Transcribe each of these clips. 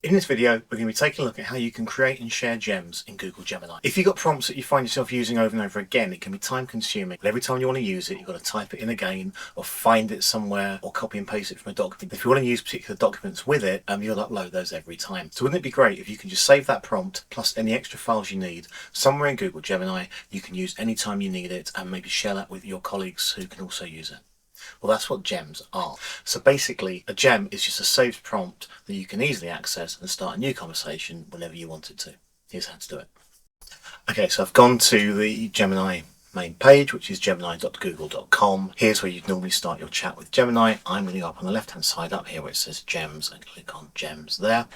In this video, we're going to be taking a look at how you can create and share gems in Google Gemini. If you've got prompts that you find yourself using over and over again, it can be time consuming. But every time you want to use it, you've got to type it in again or find it somewhere or copy and paste it from a document. If you want to use particular documents with it, you'll upload those every time. So wouldn't it be great if you can just save that prompt plus any extra files you need somewhere in Google Gemini you can use anytime you need it, and maybe share that with your colleagues who can also use it. Well, that's what gems are. So basically, a gem is just a saved prompt that you can easily access and start a new conversation whenever you want it to. Here's how to do it. Okay, so I've gone to the Gemini main page, which is gemini.google.com. Here's where you'd normally start your chat with Gemini. I'm going to go up on the left hand side up here where it says gems and click on gems there.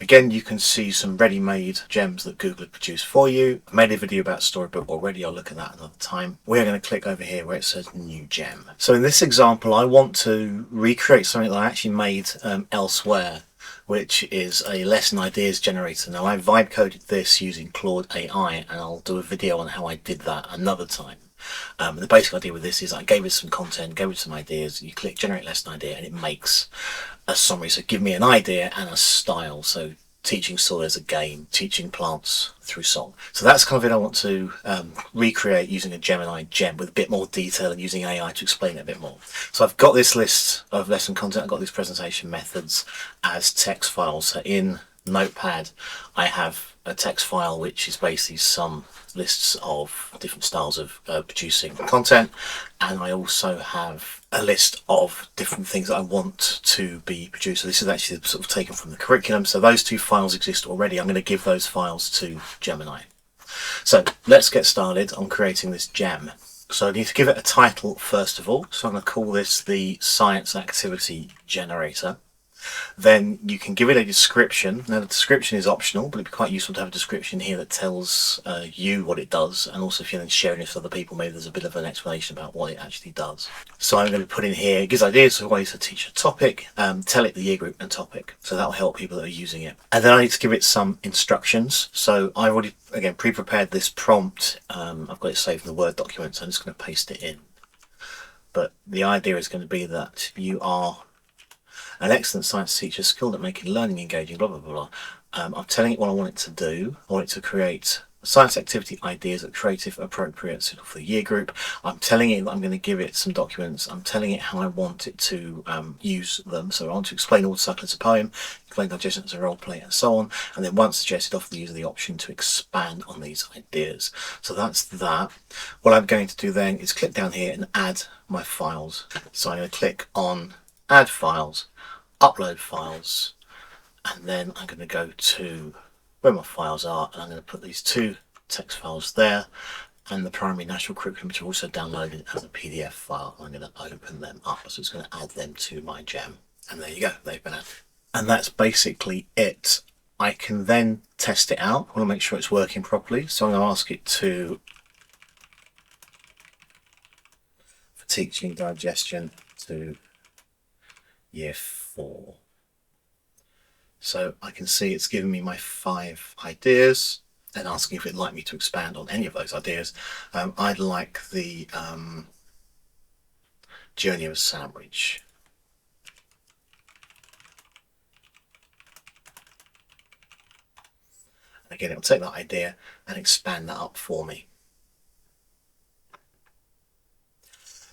Again, you can see some ready-made gems that Google have produced for you. I made a video about Storybook already. I'll look at that another time. We're going to click over here where it says new gem. So in this example, I want to recreate something that I actually made elsewhere, which is a lesson ideas generator. Now, I vibe coded this using Claude AI, and I'll do a video on how I did that another time. The basic idea with this is I gave it some content, gave it some ideas. You click generate lesson idea and it makes a summary. So give me an idea and a style. So teaching soil as a game, teaching plants through song. So that's kind of it I want to recreate using a Gemini gem with a bit more detail and using AI to explain it a bit more. So I've got this list of lesson content, I've got these presentation methods as text files. So in Notepad, I have a text file which is basically some lists of different styles of producing content, and I also have a list of different things that I want to be produced. So this is actually sort of taken from the curriculum. So those two files exist already. I'm going to give those files to Gemini. So let's get started on creating this gem. So I need to give it a title first of all. So I'm going to call this the Science Activity Generator. Then you can give it a description. Now the description is optional, but it'd be quite useful to have a description here that tells you what it does, and also if you're then sharing it with other people, maybe there's a bit of an explanation about what it actually does. So I'm going to put in here, it gives ideas of ways to teach a topic, tell it the year group and topic, so that'll help people that are using it. And then I need to give it some instructions. So I already, again, pre-prepared this prompt. I've got it saved in the Word document, so I'm just going to paste it in. But the idea is going to be that you are an excellent science teacher skilled at making learning engaging, blah, blah, blah, blah. I'm telling it what I want it to do. I want it to create science activity ideas that are creative, appropriate, suitable for the year group. I'm telling it that I'm going to give it some documents. I'm telling it how I want it to use them. So I want to explain all the cycle as a poem, explain digestion as a role play, and so on. And then once suggested, offer the user the option to expand on these ideas. So that's that. What I'm going to do then is click down here and add my files. So I'm going to click on add files, upload files, and then I'm going to go to where my files are, and I'm going to put these two text files there and the primary national curriculum, which are also downloaded as a PDF file. I'm going to open them up, so it's going to add them to my gem, and there you go, they've been added. And that's basically it. I can then test it out. I want to make sure it's working properly, so I'm going to ask it to for teaching digestion to year 4. So I can see it's giving me my 5 ideas and asking if it'd like me to expand on any of those ideas. I'd like the journey of a sandwich. And again, it'll take that idea and expand that up for me.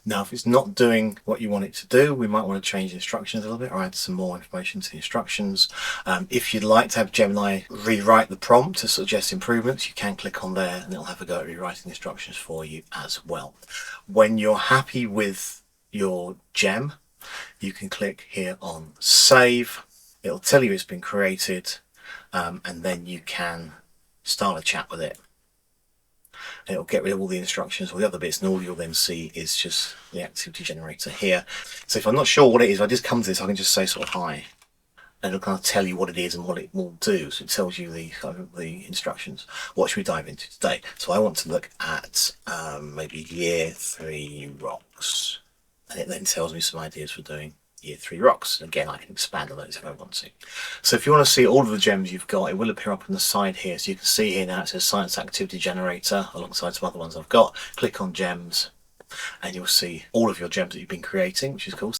Now, if it's not doing what you want it to do, we might want to change the instructions a little bit or add some more information to the instructions. If you'd like to have Gemini rewrite the prompt to suggest improvements, you can click on there and it'll have a go at rewriting the instructions for you as well. When you're happy with your gem, you can click here on Save. It'll tell you it's been created, and then you can start a chat with it. It'll get rid of all the instructions, all the other bits, and all you'll then see is just the activity generator here. So if I'm not sure what it is, I just come to this, I can just say sort of hi, and it'll kind of tell you what it is and what it will do. So it tells you the instructions. What should we dive into today? So I want to look at maybe year 3 rocks, and it then tells me some ideas for doing year 3 rocks. Again, I can expand on those if I want to. So if you want to see all of the gems you've got, it will appear up on the side here. So you can see here now it says Science Activity Generator alongside some other ones I've got. Click on gems and you'll see all of your gems that you've been creating, which is cool.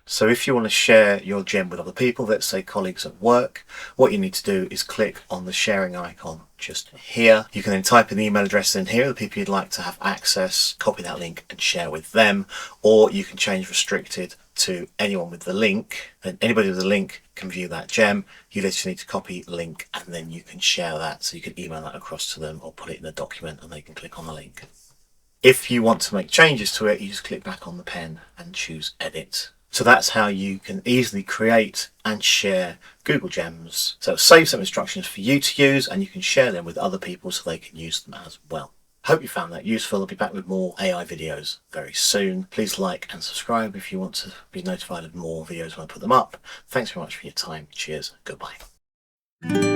So if you want to share your gem with other people, let's say colleagues at work, what you need to do is click on the sharing icon just here. You can then type an email address in here, the people you'd like to have access, copy that link and share with them, or you can change restricted to anyone with the link, and anybody with the link can view that gem. You literally need to copy the link and then you can share that, so you can email that across to them or put it in a document and they can click on the link. If you want to make changes to it, you just click back on the pen and choose edit. So that's how you can easily create and share Google Gems. So save some instructions for you to use and you can share them with other people so they can use them as well. Hope you found that useful. I'll be back with more AI videos very soon. Please like and subscribe if you want to be notified of more videos when I put them up. Thanks very much for your time. Cheers. Goodbye.